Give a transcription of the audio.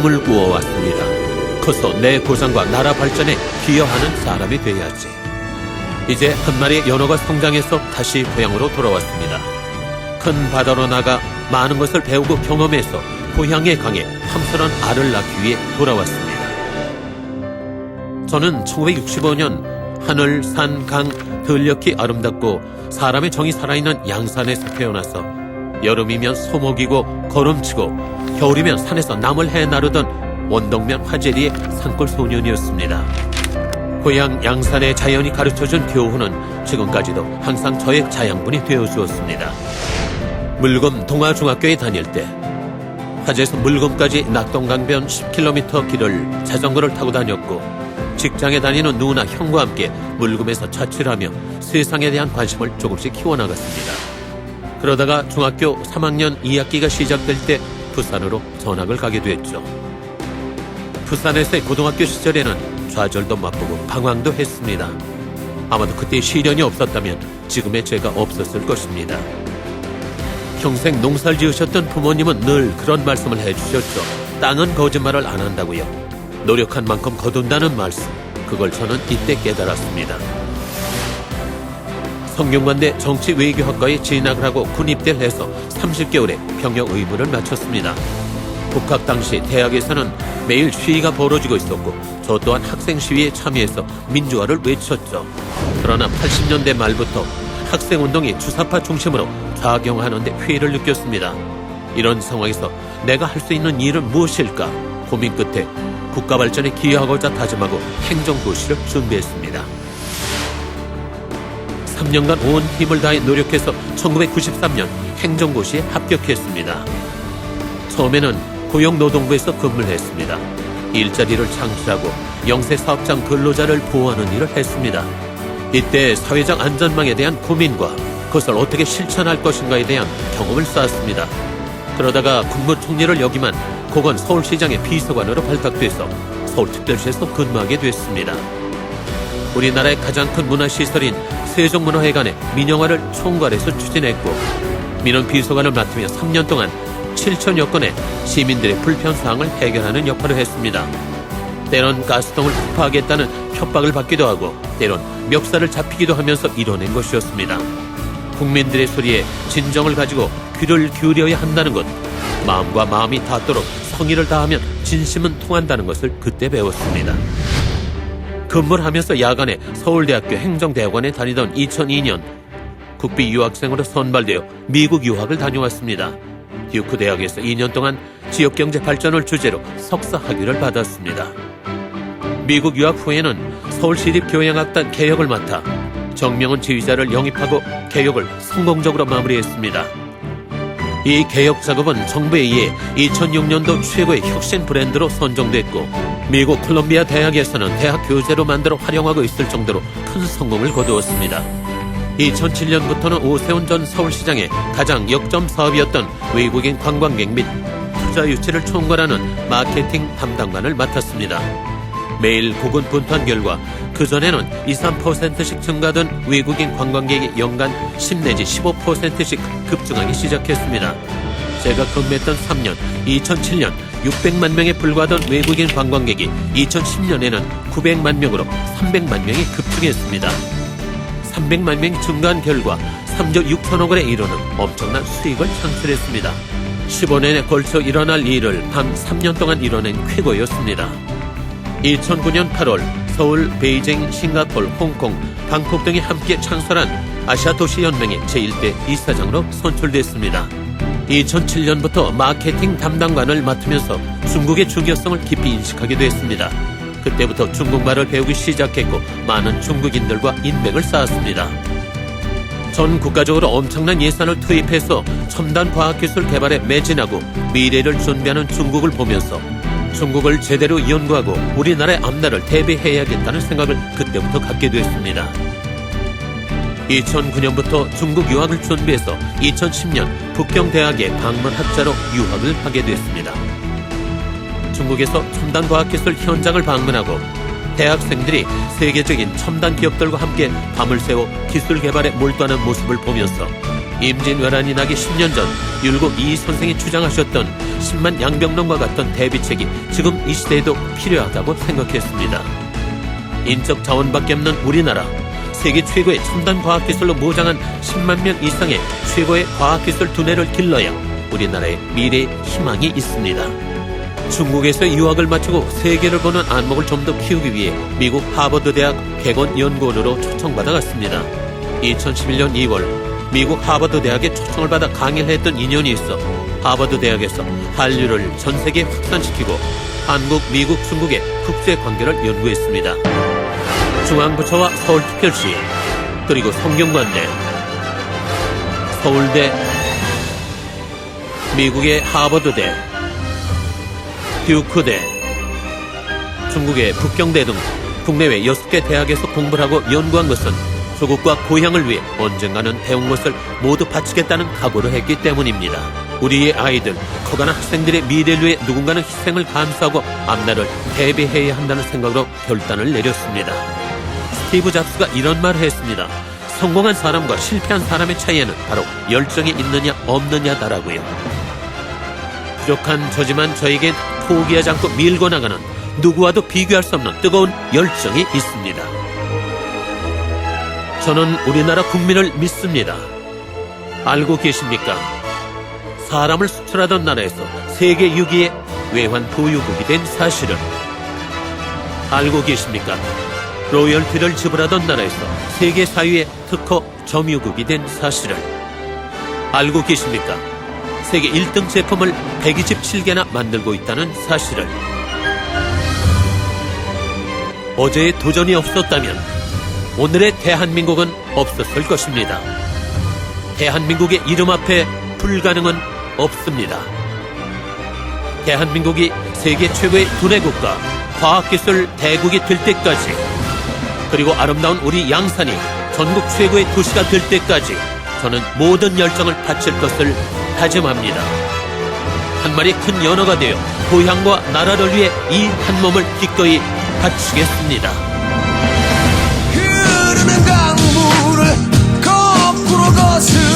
꿈을 꾸어왔습니다. 커서 내 고장과 나라 발전에 기여하는 사람이 돼야지. 이제 한 마리의 연어가 성장해서 다시 고향으로 돌아왔습니다. 큰 바다로 나가 많은 것을 배우고 경험해서 고향의 강에 탐스런 알을 낳기 위해 돌아왔습니다. 저는 1965년 하늘, 산, 강, 들녘이 아름답고 사람의 정이 살아있는 양산에서 태어나서 여름이면 소목이고 걸음치고 겨울이면 산에서 나물 해 나르던 원덕면 화제리의 산골 소년이었습니다. 고향 양산의 자연이 가르쳐준 교훈은 지금까지도 항상 저의 자양분이 되어주었습니다. 물금 동아중학교에 다닐 때 화제에서 물금까지 낙동강변 10km 길을 자전거를 타고 다녔고 직장에 다니는 누나 형과 함께 물금에서 자취하며 세상에 대한 관심을 조금씩 키워나갔습니다. 그러다가 중학교 3학년 2학기가 시작될 때 부산으로 전학을 가게 됐죠. 부산에서의 고등학교 시절에는 좌절도 맛보고 방황도 했습니다. 아마도 그때 시련이 없었다면 지금의 제가 없었을 것입니다. 평생 농사를 지으셨던 부모님은 늘 그런 말씀을 해주셨죠. 땅은 거짓말을 안 한다고요. 노력한 만큼 거둔다는 말씀, 그걸 저는 이때 깨달았습니다. 성균관대 정치외교학과에 진학을 하고 군입대를 해서 30개월의 병역 의무를 마쳤습니다. 복학 당시 대학에서는 매일 시위가 벌어지고 있었고 저 또한 학생 시위에 참여해서 민주화를 외쳤죠. 그러나 80년대 말부터 학생운동이 주사파 중심으로 작용하는데 회의를 느꼈습니다. 이런 상황에서 내가 할 수 있는 일은 무엇일까 고민 끝에 국가 발전에 기여하고자 다짐하고 행정고시를 준비했습니다. 3년간 온 힘을 다해 노력해서 1993년 행정고시에 합격했습니다. 처음에는 고용노동부에서 근무를 했습니다. 일자리를 창출하고 영세사업장 근로자를 보호하는 일을 했습니다. 이때 사회적 안전망에 대한 고민과 그것을 어떻게 실천할 것인가에 대한 경험을 쌓았습니다. 그러다가 국무총리를 역임한 고건 서울시장의 비서관으로 발탁돼서 서울특별시에서 근무하게 됐습니다. 우리나라의 가장 큰 문화시설인 세종문화회관의 민영화를 총괄해서 추진했고 민원 비서관을 맡으며 3년 동안 7천여 건의 시민들의 불편사항을 해결하는 역할을 했습니다. 때론 가스통을 폭파하겠다는 협박을 받기도 하고 때론 멱살을 잡히기도 하면서 이뤄낸 것이었습니다. 국민들의 소리에 진정을 가지고 귀를 기울여야 한다는 것, 마음과 마음이 닿도록 성의를 다하면 진심은 통한다는 것을 그때 배웠습니다. 근무를 하면서 야간에 서울대학교 행정대학원에 다니던 2002년 국비 유학생으로 선발되어 미국 유학을 다녀왔습니다. 듀크 대학에서 2년 동안 지역경제 발전을 주제로 석사 학위를 받았습니다. 미국 유학 후에는 서울시립교향악단 개혁을 맡아 정명훈 지휘자를 영입하고 개혁을 성공적으로 마무리했습니다. 이 개혁 작업은 정부에 의해 2006년도 최고의 혁신 브랜드로 선정됐고 미국 콜롬비아 대학에서는 대학 교재로 만들어 활용하고 있을 정도로 큰 성공을 거두었습니다. 2007년부터는 오세훈 전 서울시장의 가장 역점 사업이었던 외국인 관광객 및 투자 유치를 총괄하는 마케팅 담당관을 맡았습니다. 매일 고군분투한 결과 그전에는 2~3%씩 증가하던 외국인 관광객이 연간 10 내지 15%씩 급증하기 시작했습니다. 제가 근무했던 3년, 2007년 600만 명에 불과하던 외국인 관광객이 2010년에는 900만 명으로 300만 명이 급증했습니다. 300만 명이 증가한 결과 3조 6천억 원에 이르는 엄청난 수익을 창출했습니다. 15년에 걸쳐 일어날 일을 단 3년 동안 이뤄낸 쾌거였습니다. 2009년 8월 서울, 베이징, 싱가포르, 홍콩, 방콕 등이 함께 창설한 아시아도시연맹의 제1대 이사장으로 선출됐습니다. 2007년부터 마케팅 담당관을 맡으면서 중국의 중요성을 깊이 인식하게 됐습니다. 그때부터 중국말을 배우기 시작했고 많은 중국인들과 인맥을 쌓았습니다. 전 국가적으로 엄청난 예산을 투입해서 첨단 과학기술 개발에 매진하고 미래를 준비하는 중국을 보면서 중국을 제대로 연구하고 우리나라의 앞날을 대비해야겠다는 생각을 그때부터 갖게 됐습니다. 2009년부터 중국 유학을 준비해서 2010년 북경대학에 방문학자로 유학을 하게 됐습니다. 중국에서 첨단 과학기술 현장을 방문하고 대학생들이 세계적인 첨단 기업들과 함께 밤을 새워 기술 개발에 몰두하는 모습을 보면서 임진왜란이 나기 10년 전 율곡 이 선생이 주장하셨던 10만 양병론과 같은 대비책이 지금 이 시대에도 필요하다고 생각했습니다. 인적 자원밖에 없는 우리나라, 세계 최고의 첨단 과학기술로 무장한 10만 명 이상의 최고의 과학기술 두뇌를 길러야 우리나라의 미래의 희망이 있습니다. 중국에서 유학을 마치고 세계를 보는 안목을 좀 더 키우기 위해 미국 하버드대학 객원연구원으로 초청받아 갔습니다. 2011년 2월 미국 하버드대학에 초청을 받아 강의를 했던 인연이 있어 하버드대학에서 한류를 전 세계에 확산시키고 한국, 미국, 중국의 국제관계를 연구했습니다. 중앙부처와 서울특별시, 그리고 성균관대, 서울대, 미국의 하버드대, 듀크대, 중국의 북경대 등 국내외 6개 대학에서 공부를 하고 연구한 것은 조국과 고향을 위해 언젠가는 배운 것을 모두 바치겠다는 각오를 했기 때문입니다. 우리의 아이들, 커가는 학생들의 미래를 위해 누군가는 희생을 감수하고 앞날을 대비해야 한다는 생각으로 결단을 내렸습니다. 스티브 잡스가 이런 말을 했습니다. 성공한 사람과 실패한 사람의 차이에는 바로 열정이 있느냐 없느냐다라고요. 부족한 저지만 저에겐 포기하지 않고 밀고 나가는 누구와도 비교할 수 없는 뜨거운 열정이 있습니다. 저는 우리나라 국민을 믿습니다. 알고 계십니까? 사람을 수출하던 나라에서 세계 6위의 외환 보유국이 된 사실을. 알고 계십니까? 로열티를 지불하던 나라에서 세계 4위의 특허 점유국이 된 사실을. 알고 계십니까? 세계 1등 제품을 127개나 만들고 있다는 사실을. 어제의 도전이 없었다면 오늘의 대한민국은 없었을 것입니다. 대한민국의 이름 앞에 불가능은 없습니다. 대한민국이 세계 최고의 두뇌국가, 과학기술 대국이 될 때까지, 그리고 아름다운 우리 양산이 전국 최고의 도시가 될 때까지 저는 모든 열정을 바칠 것을 다짐합니다. 한 마리 큰 연어가 되어 고향과 나라를 위해 이 한 몸을 기꺼이 바치겠습니다. 흐르는 강물을 거꾸로 거슬러